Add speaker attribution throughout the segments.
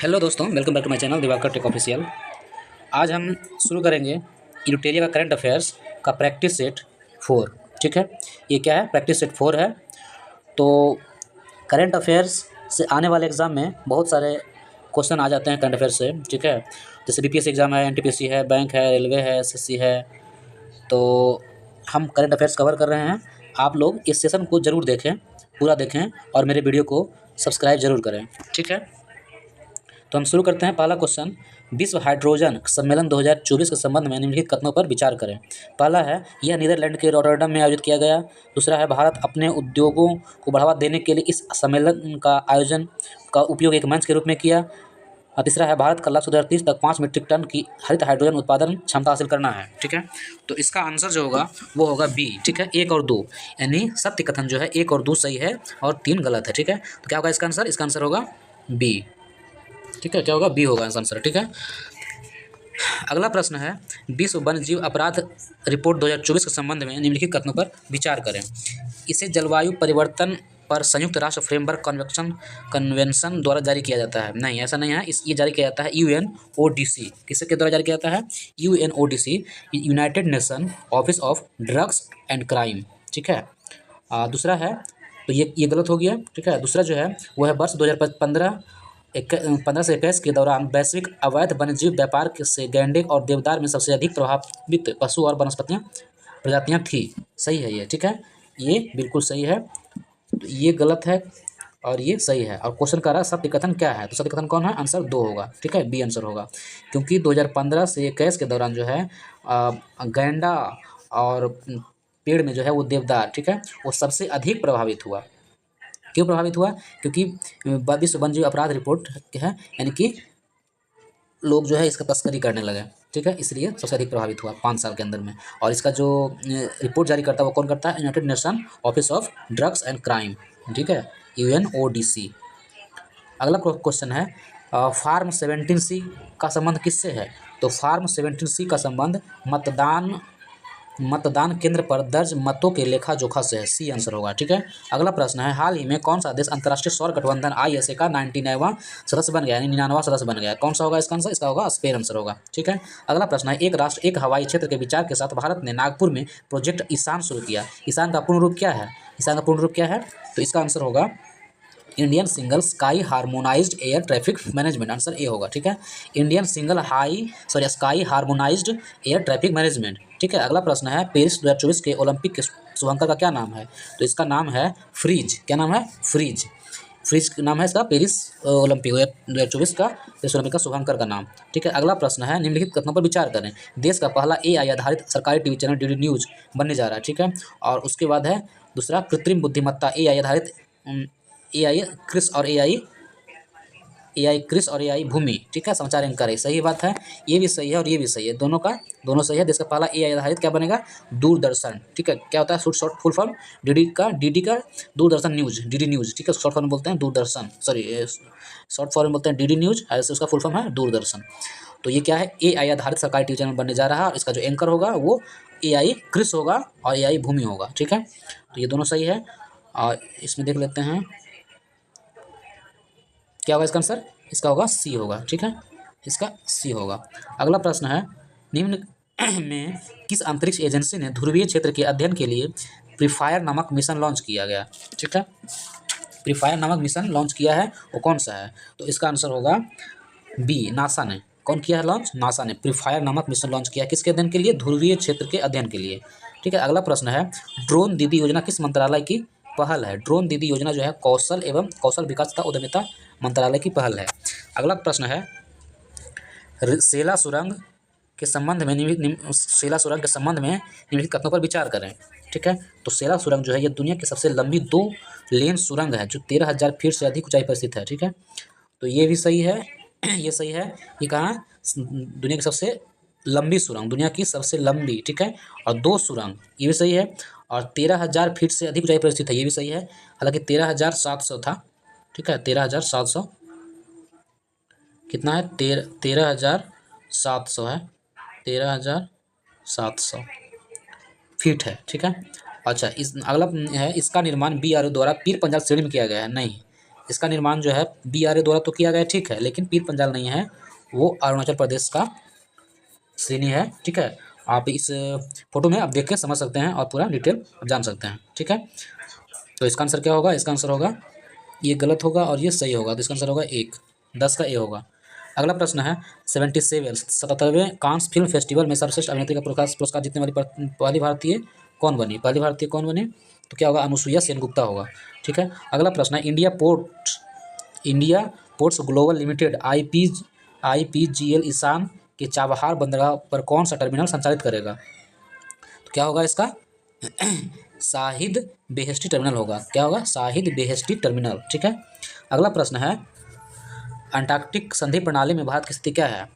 Speaker 1: Hello दोस्तों, welcome back to my channel Diwakar tech official. आज हम शुरू करेंगे यूटेरिया का करंट अफेयर्स का प्रैक्टिस सेट 4। ठीक है, ये क्या है? प्रैक्टिस सेट 4 है। तो करंट अफेयर्स से आने वाले एग्ज़ाम में बहुत सारे क्वेश्चन आ जाते हैं करंट अफेयर्स से। ठीक है, जैसे बीपीएससी एग्ज़ाम है, एनटीपीसी है, बैंक है, रेलवे है, एसएससी है। तो हम करंट अफेयर्स कवर कर रहे हैं। आप लोग इस सेशन को ज़रूर देखें, पूरा देखें और मेरे वीडियो को सब्सक्राइब ज़रूर करें। ठीक है, तो हम शुरू करते हैं। पहला क्वेश्चन, विश्व हाइड्रोजन सम्मेलन 2024 के संबंध में निम्नलिखित कथनों पर विचार करें। पहला है, यह नीदरलैंड के रॉटरडम में आयोजित किया गया। दूसरा है, भारत अपने उद्योगों को बढ़ावा देने के लिए इस सम्मेलन का आयोजन का उपयोग एक मंच के रूप में किया। और तीसरा है, भारत का लक्ष्य 2030 तक 5 मीट्रिक टन की हरित हाइड्रोजन उत्पादन क्षमता हासिल करना है। ठीक है, तो इसका आंसर जो होगा वो होगा बी। ठीक है, 1 और 2, यानी सत्य कथन जो है 1 और 2 सही है और 3 गलत है। ठीक है, तो क्या होगा इसका आंसर? इसका आंसर होगा बी। ठीक है, क्या होगा? बी होगा आंसर। ठीक है, अगला प्रश्न है, विश्व वन्यजीव अपराध रिपोर्ट 2024 के संबंध में निम्नलिखित कथनों पर विचार करें। इसे जलवायु परिवर्तन पर संयुक्त राष्ट्र फ्रेमवर्क कन्वेंशन द्वारा जारी किया जाता है। नहीं, ऐसा नहीं है। ये जारी किया जाता है यूएनओडीसी। किसके द्वारा जारी किया जाता है? UNODC, United nation office of drugs and crime. ठीक है, दूसरा है, तो ये गलत हो गया। ठीक है, दूसरा जो है वो है वर्ष 2015 से 21 के दौरान वैश्विक अवैध वन्यजीव व्यापार से गैंडे और देवदार में सबसे अधिक प्रभावित पशु और वनस्पतियाँ प्रजातियाँ थी। सही है ये। ठीक है, ये बिल्कुल सही है। तो ये गलत है और ये सही है। और क्वेश्चन का रहा सत्य कथन क्या है, तो सत्य कथन कौन है? आंसर 2 होगा। ठीक है, बी आंसर होगा, क्योंकि 2015 से 21 के दौरान जो है गैंडा और पेड़ में जो है वो देवदार, ठीक है, वो सबसे अधिक प्रभावित हुआ। क्यों प्रभावित हुआ? क्योंकि विश्व वन्यजीव अपराध रिपोर्ट है, यानी कि लोग जो है इसका तस्करी करने लगे। ठीक है, इसलिए सबसे अधिक प्रभावित हुआ 5 साल के अंदर में। और इसका जो रिपोर्ट जारी करता है वो कौन करता है? United nation office of drugs and crime. ठीक है, यूएनओडीसी। अगला क्वेश्चन है, फार्म 17C का संबंध किससे है? तो फार्म 17C का संबंध मतदान केंद्र पर दर्ज मतों के लेखा जोखा से है। सी आंसर होगा। ठीक है, अगला प्रश्न है, हाल ही में कौन सा देश अंतर्राष्ट्रीय सौर गठबंधन ISA का 99वां सदस्य बन गया, यानी 99वां सदस्य बन गया? कौन सा होगा इसका आंसर? इसका होगा स्पेन आंसर होगा। ठीक है, अगला प्रश्न है, एक राष्ट्र एक हवाई क्षेत्र के विचार के साथ भारत ने नागपुर में प्रोजेक्ट ईशान शुरू किया। ईशान का पूर्ण रूप क्या है? ईशान का पूर्ण रूप क्या है? तो इसका आंसर होगा Indian single sky harmonised air traffic management. Answer A होगा। ठीक है, Indian sky harmonised air traffic management. ठीक है, अगला प्रश्न है, पेरिस 2024 के ओलंपिक के शुभंकर का क्या नाम है? तो इसका नाम है फ्रीज। क्या नाम है? फ्रीज। फ्रीज नाम है इसका, पेरिस ओलंपिक 2024 का पेरिस ओलंपिक का शुभंकर का नाम। ठीक है, अगला प्रश्न है, निम्नलिखित कथनों पर विचार करें। देश का पहला AI आधारित सरकारी टीवी चैनल DD न्यूज बनने जा रहा है। ठीक है, और उसके बाद है दूसरा, कृत्रिम बुद्धिमत्ता AI आधारित AI क्रिस और AI क्रिस और AI भूमि। ठीक है, समाचार एंकर है। सही बात है, ये भी सही है और ये भी सही है, दोनों सही है। देश का पहला AI आधारित क्या बनेगा? दूरदर्शन। ठीक है, क्या होता है शॉर्ट फुल फॉर्म? DD का दूरदर्शन न्यूज, DD न्यूज। ठीक है, शॉर्ट फॉर्म बोलते हैं दूरदर्शन, सॉरी शॉर्ट फॉर्म बोलते हैं DD न्यूज, ऐसे उसका फुल फॉर्म है दूरदर्शन। तो ये क्या है? AI आधारित सरकारी टीवी चैनल बनने जा रहा है और इसका जो एंकर होगा वो AI क्रिस होगा और AI भूमि होगा। ठीक है, तो ये दोनों सही है। और इसमें देख लेते हैं क्या होगा इसका आंसर? इसका होगा सी होगा। ठीक है, इसका सी होगा। अगला प्रश्न है, निम्न में किस अंतरिक्ष एजेंसी ने ध्रुवीय क्षेत्र के अध्ययन के लिए प्रीफायर नामक मिशन लॉन्च किया गया? ठीक है, प्रीफायर नामक मिशन लॉन्च किया है, वो कौन सा है? तो इसका आंसर होगा बी, नासा ने। कौन किया है लॉन्च? नासा ने प्रीफायर नामक मिशन लॉन्च किया। किसके अध्ययन के लिए? ध्रुवीय क्षेत्र के अध्ययन के लिए। ठीक है, अगला प्रश्न है, ड्रोन दीदी योजना किस मंत्रालय की पहल है? ड्रोन दीदी योजना जो है कौशल विकास तथा उद्यमिता मंत्रालय की पहल है। अगला प्रश्न है, सेला सुरंग के संबंध में निम्नलिखित कथनों पर विचार करें। ठीक है, तो सेला सुरंग जो है ये दुनिया की सबसे लंबी 2 लेन सुरंग है जो 13,000 फीट से अधिक ऊंचाई पर स्थित है। ठीक है, तो ये भी सही है, ये सही है। ये कहाँ? दुनिया की सबसे लंबी सुरंग, दुनिया की सबसे लंबी। ठीक है, और 2 सुरंग, ये भी सही है। और 13,000 फीट से अधिक ऊंचाई पर स्थित है, ये भी सही है। हालांकि 13,700 था। ठीक है, 13,700 कितना है? 13,700 है, 13,700 फीट है। ठीक है, अच्छा, इस अगला है, इसका निर्माण BRO द्वारा पीर पंजाल श्रेणी में किया गया है। नहीं, इसका निर्माण जो है BRA द्वारा तो किया गया, ठीक है, लेकिन पीर पंजाल नहीं है, वो अरुणाचल प्रदेश का श्रेणी है, ठीक है। आप इस फोटो में आप देख के समझ सकते हैं और पूरा डिटेल जान सकते हैं, ठीक है। तो इसका आंसर क्या होगा? इसका आंसर होगा, ये गलत होगा और ये सही होगा, तो इसका आंसर होगा 1, 10 का ए होगा। अगला प्रश्न है 77वें कांस फिल्म फेस्टिवल में सर्वश्रेष्ठ अभिनेत्री का पुरस्कार जीतने वाली पहली भारतीय कौन बनी? पहली भारतीय कौन बनी? तो क्या होगा? अनुसुईया सेनगुप्ता होगा, ठीक है। अगला प्रश्न है India ports global limited IPGL ईशान के चाबहार बंदरगाह पर कौन सा टर्मिनल संचालित करेगा? तो क्या होगा इसका? शाहिद बेहेस्टी टर्मिनल होगा। क्या होगा? शाहिद बेहेस्टी टर्मिनल, ठीक है। अगला प्रश्न है अंटार्कटिक संधि प्रणाली में भारत की स्थिति क्या है?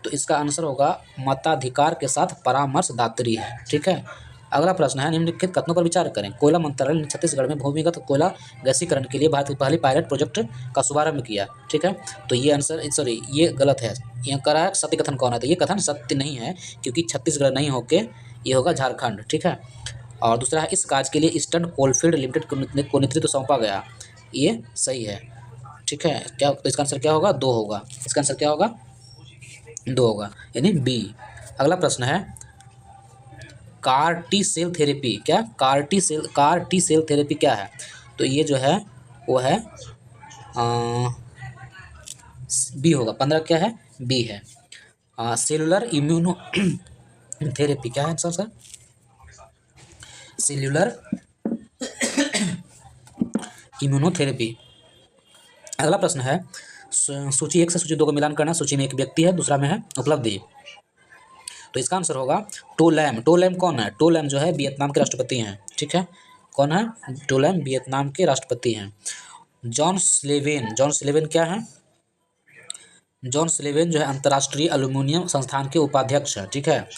Speaker 1: तो इसका आंसर होगा मताधिकार के साथ परामर्शदात्री है, ठीक है। अगला प्रश्न है निम्नलिखित कथनों पर विचार करें। कोयला मंत्रालय ने छत्तीसगढ़ में भूमिगत कोयला गैसीकरण के लिए भारत की पहली पायलट प्रोजेक्ट का शुभारंभ किया, ठीक है। तो ये आंसर ये गलत है। यहाँ कह रहा है सत्य कथन कौन है? तो ये कथन सत्य नहीं है, क्योंकि छत्तीसगढ़ नहीं होके ये होगा झारखंड, ठीक है। और दूसरा है इस कार्य के लिए ईस्टर्न कोलफील्ड लिमिटेड को नेतृत्व सौंपा गया, ये सही है, ठीक है। क्या? तो इसका आंसर क्या होगा? 2 होगा। इसका आंसर क्या होगा? 2 होगा, यानी बी। अगला प्रश्न है कार टी सेल थेरेपी। क्या? कार टी सेल थेरेपी क्या है? तो ये जो है वो है बी होगा। 15 क्या है? बी है। सेलुलर इम्यूनो थेरेपी क्या है आंसर सर? Cellular immunotherapy. अगला प्रश्न है सूची 1 से सूची 2 का मिलान करना। सूची में एक व्यक्ति है, दूसरा में है उपलब्धि। तो इसका आंसर होगा टो लैम। टो लैम कौन है? टो लैम जो है वियतनाम के राष्ट्रपति हैं, ठीक है। कौन है? टो लैम वियतनाम के राष्ट्रपति हैं। जॉन स्लेवेन क्या है? जॉन स्लेवेन जो है अंतर्राष्ट्रीय एल्यूमिनियम संस्थान के उपाध्यक्ष हैं, ठीक है।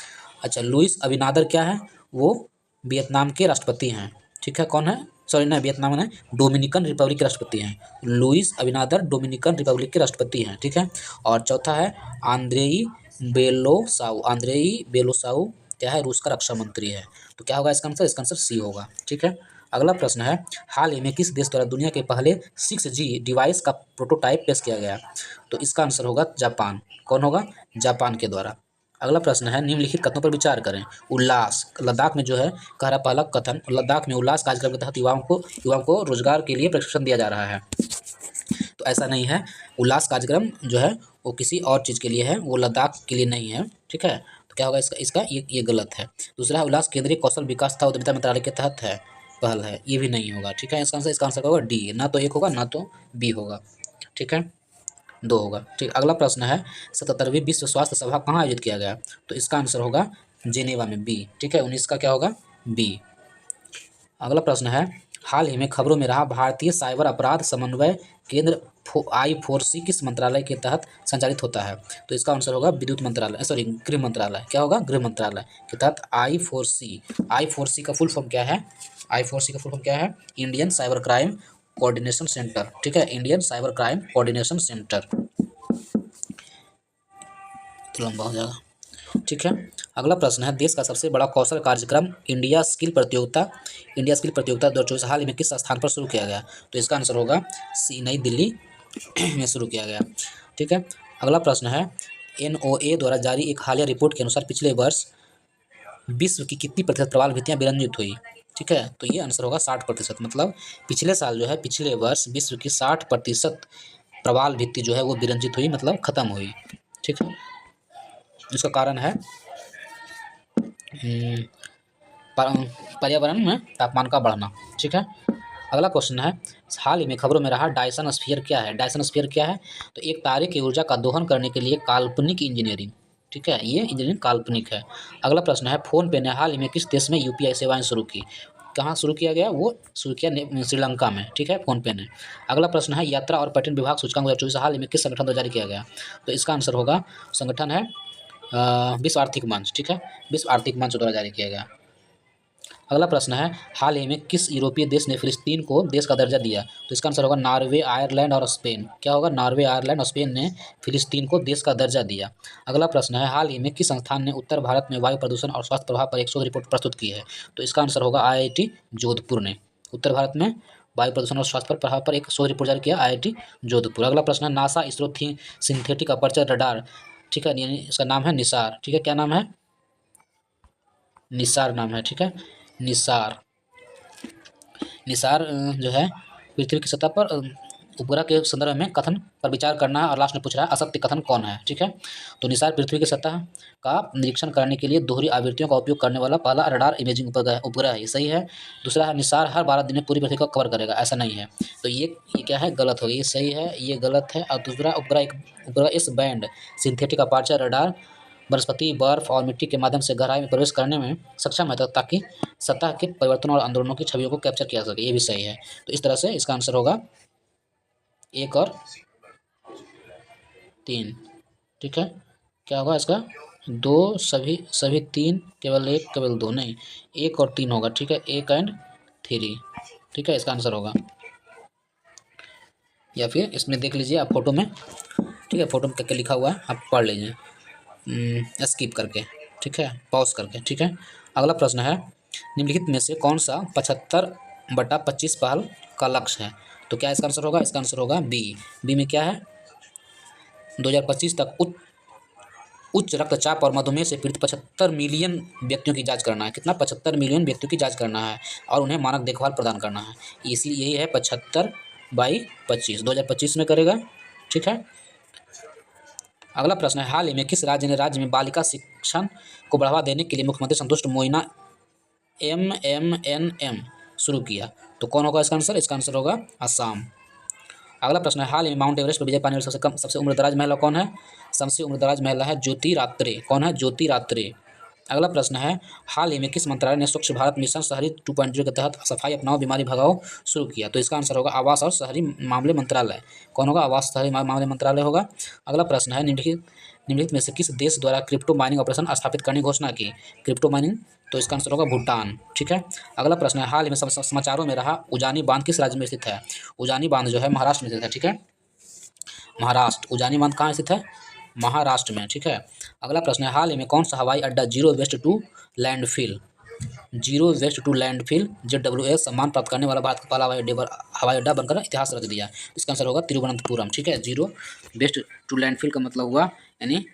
Speaker 1: अच्छा, लुइस अबिनादर क्या है? वो वियतनाम के राष्ट्रपति हैं, ठीक है। कौन है? सॉरी नहीं, वियतनाम में डोमिनिकन रिपब्लिक के राष्ट्रपति हैं। लुइस अबिनादर डोमिनिकन रिपब्लिक के राष्ट्रपति हैं, ठीक है। और चौथा है आंद्रेई बेलोसाउ क्या है? रूस का रक्षा मंत्री है। तो क्या होगा इसका आंसर? इसका आंसर सी होगा, ठीक है। अगला प्रश्न है हाल ही में किस देश द्वारा दुनिया के पहले 6G डिवाइस का प्रोटोटाइप पेश किया गया? तो इसका आंसर होगा जापान। कौन होगा? जापान के द्वारा। अगला प्रश्न है निम्नलिखित कथनों पर विचार करें। उल्लास, लद्दाख में जो है कह रहा पहला कथन, लद्दाख में उल्लास कार्यक्रम के तहत युवाओं को रोजगार के लिए प्रशिक्षण दिया जा रहा है। तो ऐसा नहीं है, उल्लास कार्यक्रम जो है वो किसी और चीज़ के लिए है, वो लद्दाख के लिए नहीं है, ठीक है। तो क्या होगा इसका? ये गलत है। दूसरा उल्लास केंद्रीय कौशल विकास तथा उद्यमिता मंत्रालय के तहत है, पहल है, ये भी नहीं होगा, ठीक है। इसका आंसर होगा डी, ना तो 1 होगा ना तो बी होगा, ठीक है। 2 होगा, ठीक। अगला प्रश्न है 77वीं विश्व स्वास्थ्य सभा कहाँ आयोजित किया गया? तो इसका आंसर होगा जेनेवा में, बी, ठीक है। 19 का क्या होगा? बी। अगला प्रश्न है हाल ही में खबरों में रहा भारतीय साइबर अपराध समन्वय केंद्र I4C किस मंत्रालय के तहत संचालित होता है? तो इसका आंसर होगा विद्युत मंत्रालय, सॉरी गृह मंत्रालय। क्या होगा? गृह मंत्रालय के तहत I4C का फुल फॉर्म क्या है? I4C का फुल फॉर्म क्या है? Indian cyber crime coordination centre, ठीक है। Indian cyber crime coordination centre. तो लंबा हो जाएगा, ठीक है। अगला प्रश्न है देश का सबसे बड़ा कौशल कार्यक्रम इंडिया स्किल प्रतियोगिता 2024 हाल ही में किस स्थान पर शुरू किया गया? तो इसका आंसर होगा सी, नई दिल्ली में शुरू किया गया, ठीक है। अगला प्रश्न है NOA द्वारा जारी एक हालिया रिपोर्ट के अनुसार पिछले वर्ष विश्व की कितनी प्रतिशत प्रवाल भित्तियाँ विरंजित हुई? ठीक है, तो ये आंसर होगा 60%। मतलब पिछले साल जो है, पिछले वर्ष विश्व की 60% प्रवाल भित्ति जो है वो विरंजित हुई, मतलब खत्म हुई, ठीक है। इसका कारण है पर्यावरण में तापमान का बढ़ना, ठीक है। अगला क्वेश्चन है हाल ही में खबरों में रहा डायसन स्फीयर क्या है? डायसन स्फीयर क्या है? तो एक तारे की ऊर्जा का दोहन करने के लिए काल्पनिक इंजीनियरिंग, ठीक है, ये इंजीनियरिंग काल्पनिक है। अगला प्रश्न है फोनपे ने हाल ही में किस देश में UPI सेवाएं शुरू की? कहाँ शुरू किया गया? वो शुरू किया श्रीलंका में, ठीक है, फोनपे ने। अगला प्रश्न है यात्रा और पर्यटन विभाग सूचकांक 2024 हाल ही में किस संगठन द्वारा जारी किया गया? तो इसका आंसर होगा संगठन है विश्व आर्थिक मंच, ठीक है, विश्व आर्थिक मंच द्वारा जारी किया गया। अगला प्रश्न है हाल ही में किस यूरोपीय देश ने फिलिस्तीन को देश का दर्जा दिया? तो इसका आंसर होगा नॉर्वे, आयरलैंड और स्पेन। क्या होगा? नॉर्वे, आयरलैंड और स्पेन ने फिलिस्तीन को देश का दर्जा दिया। अगला प्रश्न है हाल ही में किस संस्थान ने उत्तर भारत में वायु प्रदूषण और स्वास्थ्य प्रभाव पर एक शोध रिपोर्ट प्रस्तुत की है? तो इसका आंसर होगा IIT जोधपुर ने उत्तर भारत में वायु प्रदूषण और स्वास्थ्य पर प्रभाव पर एक शोध रिपोर्ट जारी किया IIT जोधपुर। अगला प्रश्न है नासा इसरो थी सिंथेटिक अपर्चर रडार, ठीक है, यानी इसका नाम है निसार, ठीक है, क्या नाम है, निसार नाम है, ठीक है, निसार। निसार जो है पृथ्वी की सतह पर उपग्रह के संदर्भ में कथन पर विचार करना है, और लास्ट में पूछ रहा है असत्य कथन कौन है, ठीक है। तो निसार पृथ्वी की सतह का निरीक्षण करने के लिए दोहरी आवृत्तियों का उपयोग करने वाला पहला रडार इमेजिंग उपग्रह है, सही है। दूसरा है निसार हर 12 दिन में पूरी पृथ्वी को कवर करेगा, ऐसा नहीं है। तो ये क्या है, गलत हो गया, ये सही है, ये गलत है। और दूसरा उपग्रह इस बैंड सिंथेटिक अपर्चर रडार वनस्पति, बर्फ और मिट्टी के माध्यम से गहराई में प्रवेश करने में सक्षम है, ताकि सतह के परिवर्तन और आंदोलनों की छवियों को कैप्चर किया जा सके, ये भी सही है। तो इस तरह से इसका आंसर होगा 1 और 3, ठीक है। क्या होगा इसका 2 सभी 3, केवल 1 केवल 2 नहीं, 1 और 3 होगा, ठीक है, 1 एंड 3, ठीक है, इसका आंसर होगा। या फिर इसमें देख लीजिए आप फोटो में, ठीक है, फोटो में क्या लिखा हुआ है आप पढ़ लीजिए स्किप करके, ठीक है, पॉज करके, ठीक है। अगला प्रश्न है निम्नलिखित में से कौन सा 75/25 पहल का लक्ष्य है। तो क्या इसका आंसर होगा, इसका आंसर होगा बी में क्या है 2025 तक उच्च रक्तचाप और मधुमेह से पीड़ित 75 मिलियन व्यक्तियों की जांच करना है। कितना, 75 मिलियन व्यक्तियों की जांच करना है और उन्हें मानक देखभाल प्रदान करना है। इसलिए यही है 75/25 2025 में करेगा, ठीक है। अगला प्रश्न है हाल ही में किस राज्य में बालिका शिक्षण को बढ़ावा देने के लिए मुख्यमंत्री संतुष्ट मोइना MMNM शुरू किया। तो कौन होगा इसका आंसर, इसका आंसर होगा असम। अगला प्रश्न है हाल ही में माउंट एवरेस्ट पर विजय पाने वाली सबसे उम्रदराज महिला कौन है। सबसे उम्रदराज महिला है ज्योति रात्रे। कौन है, ज्योति रात्रे। अगला प्रश्न है हाल ही में किस मंत्रालय ने स्वच्छ भारत मिशन शहरी 2.0 के तहत सफाई अपनाओ बीमारी भगाओ शुरू किया। तो इसका आंसर होगा आवास और शहरी मामले मंत्रालय। कौन होगा, आवास शहरी मामले मंत्रालय होगा। अगला प्रश्न है निम्नलिखित में से किस देश द्वारा क्रिप्टो माइनिंग ऑपरेशन स्थापित करने की घोषणा की। क्रिप्टो माइनिंग, तो इसका आंसर होगा भूटान, ठीक है। अगला प्रश्न है हाल ही में समाचारों में रहा उजानी बांध किस राज्य में स्थित है। उजानी बांध जो है महाराष्ट्र में स्थित है, ठीक है, महाराष्ट्र। उजानी बांध कहाँ स्थित है, महाराष्ट्र में, ठीक है। अगला प्रश्न है हाल ही में कौन सा हवाई अड्डा zero waste to landfill ZWS सम्मान प्राप्त करने वाला भारत का पहला हवाई अड्डा बनकर इतिहास रच दिया। इसका आंसर होगा तिरुवनंतपुरम, ठीक है। जीरो वेस्ट टू लैंडफिल का मतलब हुआ यानी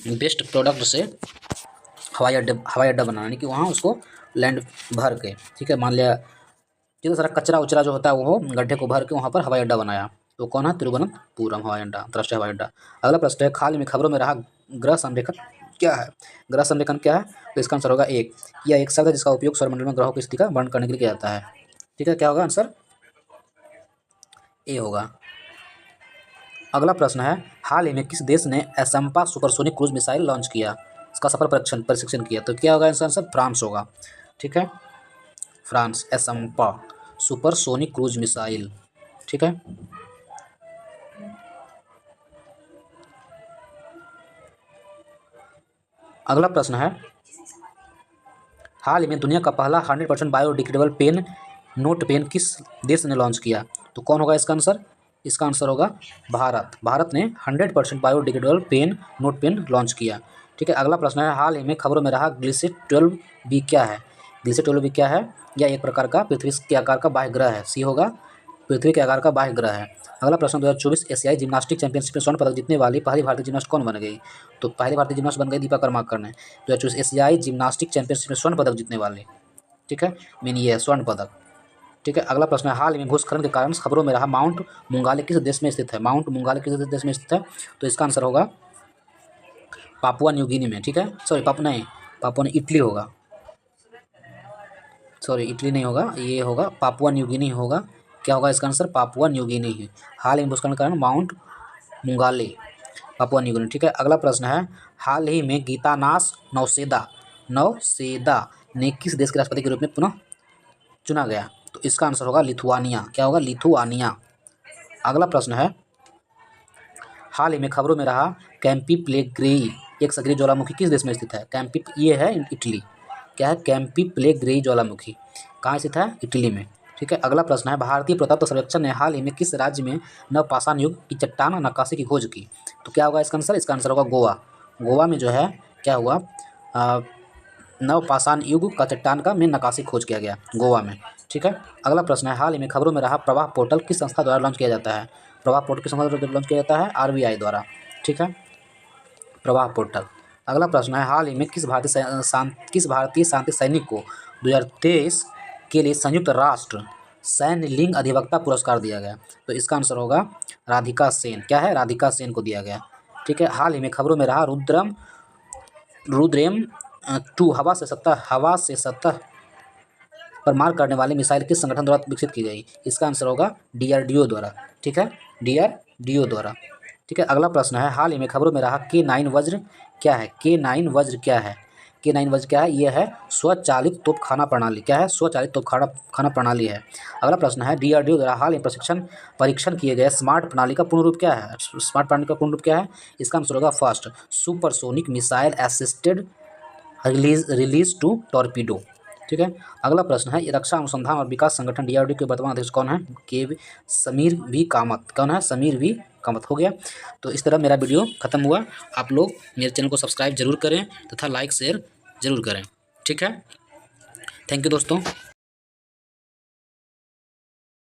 Speaker 1: बेस्ट प्रोडक्ट से हवाई अड्डा बनाना, यानी कि वहाँ उसको लैंड भर के, ठीक है, मान लिया जितना सारा कचरा उचरा जो होता है वो गड्ढे को भर के वहाँ पर हवाई अड्डा बनाया। तो कौन है, तिरुवनंतपुरम हवाई अड्डा, अंतर्राष्ट्रीय हवाई अड्डा। अगला प्रश्न है हाल ही में खबरों में रहा ग्रह संरेखन क्या है। ग्रह संरेखन क्या है, तो इसका आंसर होगा यह एक शब्द है जिसका उपयोग सौरमंडल में ग्रहों की स्थिति का वर्णन करने के लिए किया जाता है, ठीक है। क्या होगा आंसर, ए होगा। अगला प्रश्न है हाल ही में किस देश ने एसम्पा सुपरसोनिक क्रूज मिसाइल लॉन्च किया, इसका सफल परीक्षण किया। तो क्या होगा इसका आंसर, फ्रांस होगा, ठीक है, फ्रांस। एसम्पा सुपरसोनिक क्रूज मिसाइल, ठीक है। अगला प्रश्न है हाल ही में दुनिया का पहला 100% बायोडिग्रेडेबल पेन नोट पेन किस देश ने लॉन्च किया। तो कौन होगा इसका आंसर, इसका आंसर होगा भारत। भारत ने 100% biodegradable pen note pen launch किया, ठीक है। अगला प्रश्न है हाल ही में खबरों में रहा ग्लिसेट 12b क्या है। ग्लिसेट 12b क्या है, यह एक प्रकार का पृथ्वी के आकार का बाह्य ग्रह है। सी होगा, पृथ्वी के आकार का बाह्य ग्रह है। अगला प्रश्न 2024 एशियाई जिम्नास्टिक चैंपियनशिप में स्वर्ण पदक जीतने वाली पहली भारतीय जिम्नास्ट कौन बन गई। तो पहली भारतीय जिम्नास्ट बन गई दीपा कर्माकर ने। 2024 एशियाई जिम्नास्टिक चैंपियनशिप में स्वर्ण पदक जीतने वाले, ठीक है, मीन ये है स्वर्ण पदक, ठीक है। अगला प्रश्न है हाल ही में भूस्खलन के कारण खबरों में रहा माउंट मुंगाले किस देश में स्थित है। माउंट मुंगाले किस देश में स्थित है, तो इसका आंसर होगा पापुआ न्यू गिनी में, ठीक है। सॉरी पापुआ नहीं, इटली होगा, सॉरी इटली नहीं होगा, ये होगा पापुआ न्यू गिनी होगा। क्या होगा इसका आंसर, पापुआ न्यू गिनी है। हाल ही में भूस्खलन के कारण माउंट मुंगाले, पापुआ न्यू गिनी, ठीक है। अगला प्रश्न है हाल ही में गीतानास नौसेदा ने किस देश के राष्ट्रपति के रूप में पुनः चुना गया। तो इसका आंसर होगा लिथुआनिया। क्या होगा, लिथुआनिया। अगला प्रश्न है हाल ही में खबरों में रहा कैंपी प्लेग्रेई एक सक्रिय ज्वालामुखी किस देश में स्थित है। कैंपी, ये है इटली। क्या है, कैंपी प्लेग्रेई ज्वालामुखी कहाँ स्थित है, इटली में, ठीक है। अगला प्रश्न है भारतीय पुरातत्व सर्वेक्षण ने हाल ही में किस राज्य में नवपाषाण युग की चट्टान नक्काशी की खोज की। तो क्या होगा इसका आंसर, इसका आंसर होगा गोवा। गोवा में जो है क्या हुआ, नवपाषाण युग का चट्टान का में नक्काशी खोज किया गया गोवा में, ठीक है। अगला प्रश्न है, हाल ही में खबरों में रहा प्रवाह पोर्टल किस संस्था द्वारा लॉन्च किया जाता है? प्रवाह पोर्टल किस संस्था द्वारा लॉन्च किया जाता है? RBI द्वारा, ठीक है, प्रवाह पोर्टल। अगला प्रश्न है, हाल ही में किस भारतीय शांति सैनिक को 2023 के लिए संयुक्त राष्ट्र सैन्य लिंग अधिवक्ता पुरस्कार दिया गया? तो इसका आंसर होगा राधिका सेन। क्या है? राधिका सेन को दिया गया, ठीक है। हाल ही में खबरों में रहा रुद्रेम 2 हवा से सतह पर मार करने वाली मिसाइल किस संगठन द्वारा विकसित की गई? इसका आंसर होगा DRDO द्वारा, ठीक है, DRDO द्वारा, ठीक है। अगला प्रश्न है, हाल ही में खबरों में रहा K9 वज्र क्या है? K9 वज्र क्या है? K9 वज्र क्या है? यह है स्वचालित तोपखाना प्रणाली। क्या है? स्वचालित तोपखाना प्रणाली है। अगला प्रश्न है, DRDO द्वारा हाल ही परीक्षण किए गए स्मार्ट प्रणाली का पूर्ण रूप क्या है? स्मार्ट प्रणाली का पूर्ण रूप क्या है? इसका आंसर होगा first supersonic missile assisted release to torpedo, ठीक है। अगला प्रश्न है, रक्षा अनुसंधान और विकास संगठन DRDO के वर्तमान अध्यक्ष कौन है? समीर वी कामत। कौन है? समीर वी कामत। हो गया। तो इस तरह मेरा वीडियो खत्म हुआ। आप लोग मेरे चैनल को सब्सक्राइब जरूर करें तथा लाइक शेयर जरूर करें, ठीक है। थैंक यू दोस्तों।